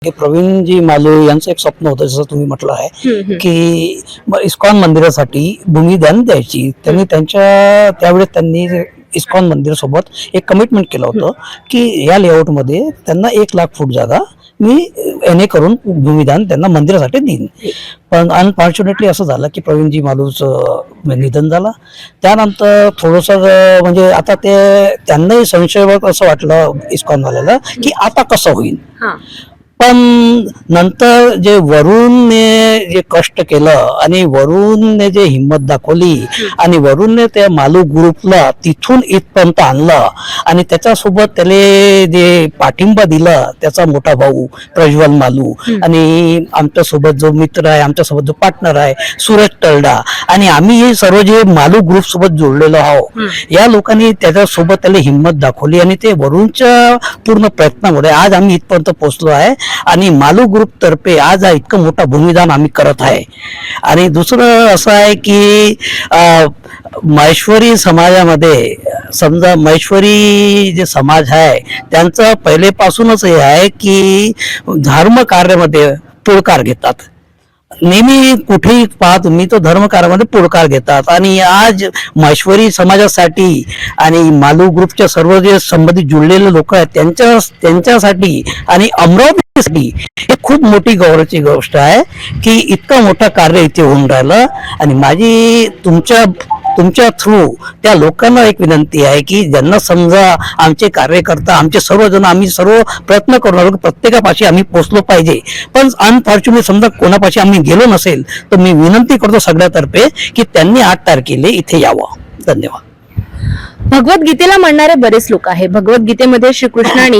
प्रवीणजी मालू यांचं एक स्वप्न होतं, जसं तुम्ही म्हटलं आहे की इस्कॉन मंदिरासाठी भूमिदान द्यायची. त्यांनी त्यावेळेस इस्कॉन मंदिर सोबत एक कमिटमेंट केलं होतं की या लेआउटमध्ये त्यांना 1 लाख फूट जागा मी एने करून भूमिदान त्यांना मंदिरासाठी देईन. पण अनफॉर्च्युनेटली असं झालं की प्रवीणजी मालूचं निधन झालं. त्यानंतर थोडंसं म्हणजे आता त्यांनाही संशयवत असं वाटलं इस्कॉनवाल्याला की आता कसं होईल. पण नंतर जे वरुणने जे कष्ट केलं आणि वरुणने जे हिंमत दाखवली आणि वरुणने त्या मालू ग्रुपला तिथून इथपर्यंत आणलं आणि त्याच्यासोबत त्याला जे पाठिंबा दिला त्याचा मोठा भाऊ प्रज्वल मालू आणि आमच्यासोबत जो मित्र आहे, आमच्यासोबत जो पार्टनर आहे सूरज तळडा आणि आम्ही हे सर्व जे मालू ग्रुप सोबत जोडलेलो आहोत, या लोकांनी त्याच्यासोबत त्याला हिंमत दाखवली आणि ते वरुणच्या पूर्ण प्रयत्नामुळे आज आम्ही इथपर्यंत पोहोचलो आहे. आणि मालू ग्रुप तर्फे आज हा इतकं मोठा भूमिदान आम्ही करत आहे. आणि दुसरं असं आहे की महेश्वरी समाजामध्ये समजा महेश्वरी जे समाज आहे त्यांचं पहिलेपासूनच हे आहे की धर्म कार्यामध्ये पुढाकार घेतात. नेहमी कुठेही पाहा तुम्ही तो धर्म कार्यामध्ये पुढाकार घेतात आणि आज महेश्वरी समाजासाठी आणि मालू ग्रुपच्या सर्व जे संबंधित जुळलेले लोक आहेत त्यांच्यासाठी आणि अमरावतीसाठी हे खूप मोठी गौरवाची गोष्ट आहे की इतकं मोठं कार्य इथे होऊन राहिलं. आणि माझी तुमच्या थ्रू त्या लोकांना एक विनंती आहे की ज्यांना समजा आमचे कार्यकर्ता आमचे सर्वजण आम्ही सर्व प्रयत्न करणार प्रत्येकापाशी आम्ही पोहोचलो पाहिजे, पण अनफॉर्च्युनेट समजा कोणापाशी आम्ही गेलो नसेल तर मी विनंती करतो सगळ्यातर्फे की त्यांनी 8 तारखेला इथे यावं. धन्यवाद. भगवद्गीतेला म्हणणारे बरेच लोक आहे. भगवद्गीतेमध्ये श्रीकृष्णाने